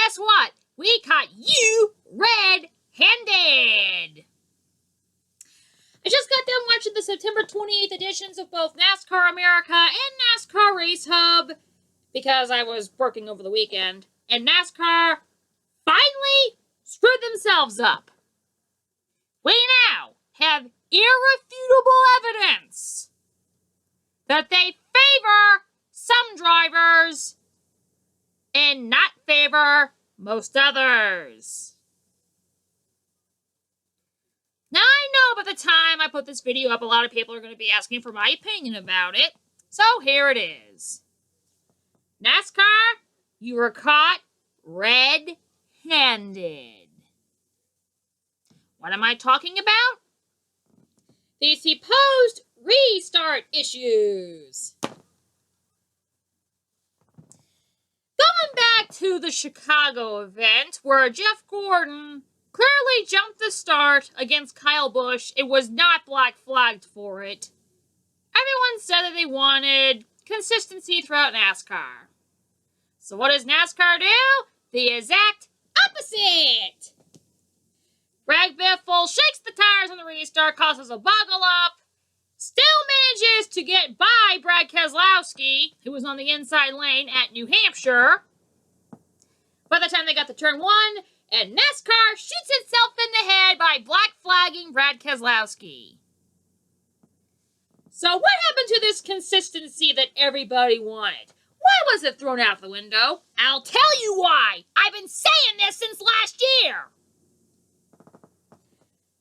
guess what? We caught you red-handed. I just got done watching the September 28th editions of both NASCAR America and NASCAR Race Hub because I was working over the weekend, and NASCAR finally screwed themselves up. We now have irrefutable evidence that they favor some drivers and not favor most others. Now, I know by the time I put this video up, a lot of people are going to be asking for my opinion about it. So here it is. NASCAR, you were caught red-handed. What am I talking about? The supposed restart issues. Going back to the Chicago event where Jeff Gordon clearly jumped the start against Kyle Busch. It was not black flagged for it. Everyone said that they wanted consistency throughout NASCAR. So what does NASCAR do? The exact opposite. Greg Biffle shakes the tires on the restart, causes a boggle up, still manages to get by Brad Keselowski, who was on the inside lane at New Hampshire. By the time they got to turn 1, and NASCAR shoots itself in the head by black flagging Brad Keselowski. So what happened to this consistency that everybody wanted? Why was it thrown out the window? I'll tell you why. I've been saying this since last year.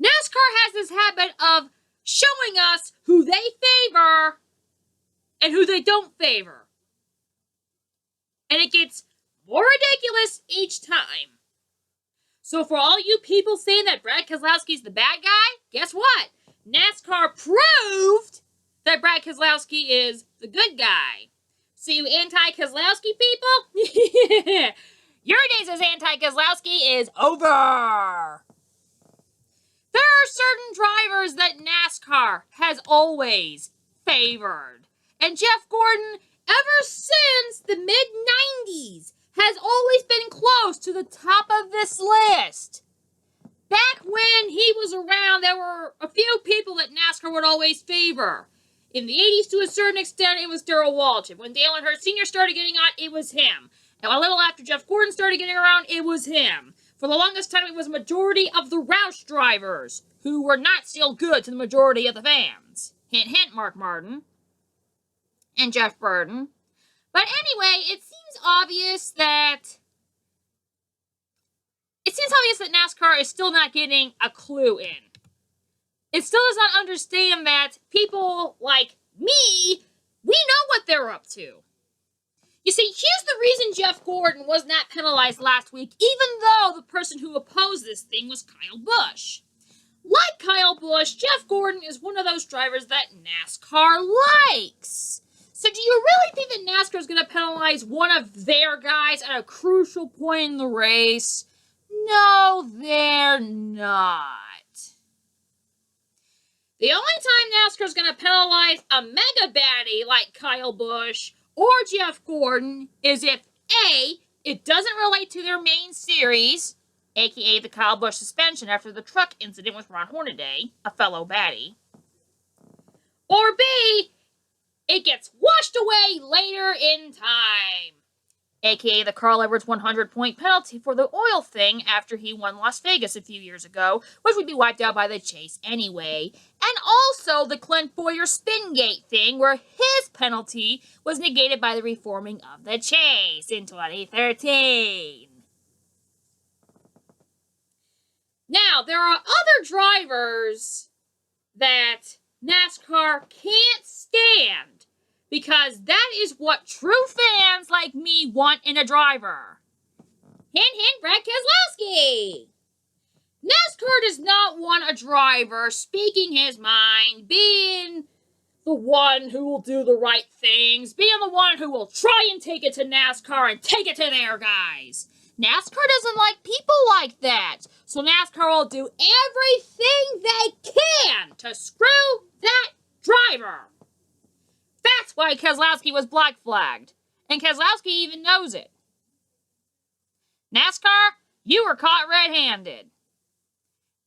NASCAR has this habit of showing us who they favor and who they don't favor. And it gets more ridiculous each time. So for all you people saying that Brad Keselowski's the bad guy, guess what? NASCAR proved that Brad Keselowski is the good guy. So you anti-Keselowski people? Your days as anti-Keselowski is over. There are certain drivers that NASCAR has always favored. And Jeff Gordon, ever since the mid-90s, has always been close to the top of this list. Back when he was around, there were a few people that NASCAR would always favor. In the 80s, to a certain extent, it was Darrell Waltrip. When Dale Earnhardt Sr. started getting on, it was him. And a little after Jeff Gordon started getting around, it was him. For the longest time, it was a majority of the Roush drivers who were not still good to the majority of the fans. Hint, hint, Mark Martin. And Jeff Burton. But anyway, it seems obvious that NASCAR is still not getting a clue in. It still does not understand that people like me, we know what they're up to. You see, here's the reason Jeff Gordon was not penalized last week, even though the person who opposed this thing was Kyle Busch. Like Kyle Busch, Jeff Gordon is one of those drivers that NASCAR likes. So do you really think that NASCAR is going to penalize one of their guys at a crucial point in the race? No, they're not. The only time NASCAR is going to penalize a mega baddie like Kyle Busch or Jeff Gordon is if A, it doesn't relate to their main series, aka the Kyle Busch suspension after the truck incident with Ron Hornaday, a fellow baddie, or B, it gets washed away later in time, aka the Carl Edwards 100-point penalty for the oil thing after he won Las Vegas a few years ago, which would be wiped out by the chase anyway, and also the Clint Bowyer Spingate thing where his penalty was negated by the reforming of the chase in 2013. Now, there are other drivers that NASCAR can't stand because that is what true fans like me want in a driver. Hint, hint, Brad Keselowski. NASCAR does not want a driver speaking his mind, being the one who will do the right things, being the one who will try and take it to NASCAR and take it to their guys. NASCAR doesn't like people like that, so NASCAR will do everything they can to screw that driver. That's why Keselowski was black flagged, and Keselowski even knows it. NASCAR, you were caught red-handed.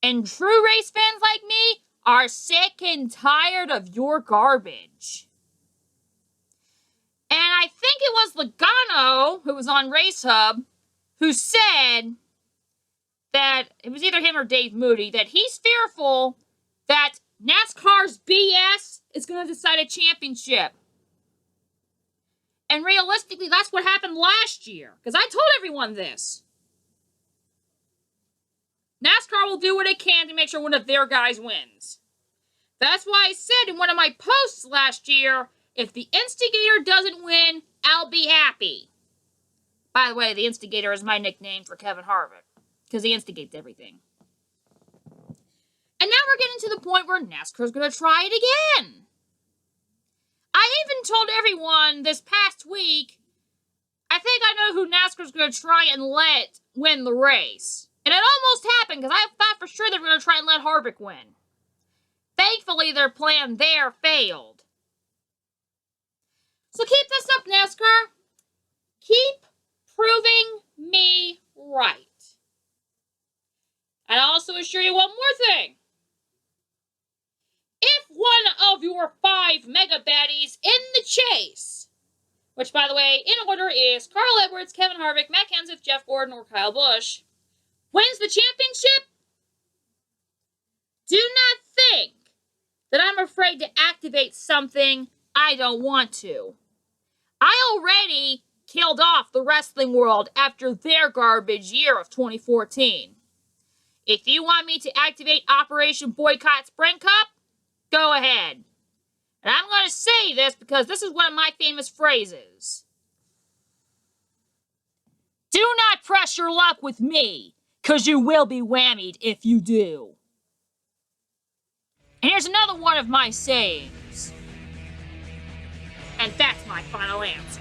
And true race fans like me are sick and tired of your garbage. And I think it was Logano, who was on Race Hub, who said that, it was either him or Dave Moody, that he's fearful that NASCAR's BS is going to decide a championship. And realistically, that's what happened last year. Because I told everyone this. NASCAR will do what it can to make sure one of their guys wins. That's why I said in one of my posts last year, if the instigator doesn't win, I'll be happy. By the way, the instigator is my nickname for Kevin Harvick. Because he instigates everything. And now we're getting to the point where NASCAR's going to try it again. I even told everyone this past week, I think I know who NASCAR's going to try and let win the race. And it almost happened, because I thought for sure they were going to try and let Harvick win. Thankfully, their plan there failed. So keep this up, NASCAR. Keep proving me right. And I'll also assure you one more thing. If one of your 5 mega baddies in the chase, which, by the way, in order is Carl Edwards, Kevin Harvick, Matt Kenseth, Jeff Gordon, or Kyle Busch, wins the championship, do not think that I'm afraid to activate something I don't want to. I already killed off the wrestling world after their garbage year of 2014. If you want me to activate Operation Boycott Sprint Cup, go ahead. And I'm going to say this because this is one of my famous phrases. Do not press your luck with me, because you will be whammied if you do. And here's another one of my sayings. And that's my final answer.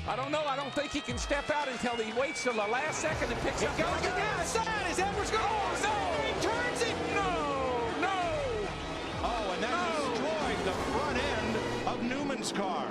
I don't know. I don't think he can step out until he waits till the last second and picks up. He goes to the outside. Is Edwards going? Oh, no! He turns it. No! No! Oh, and that destroyed the front end of Newman's car.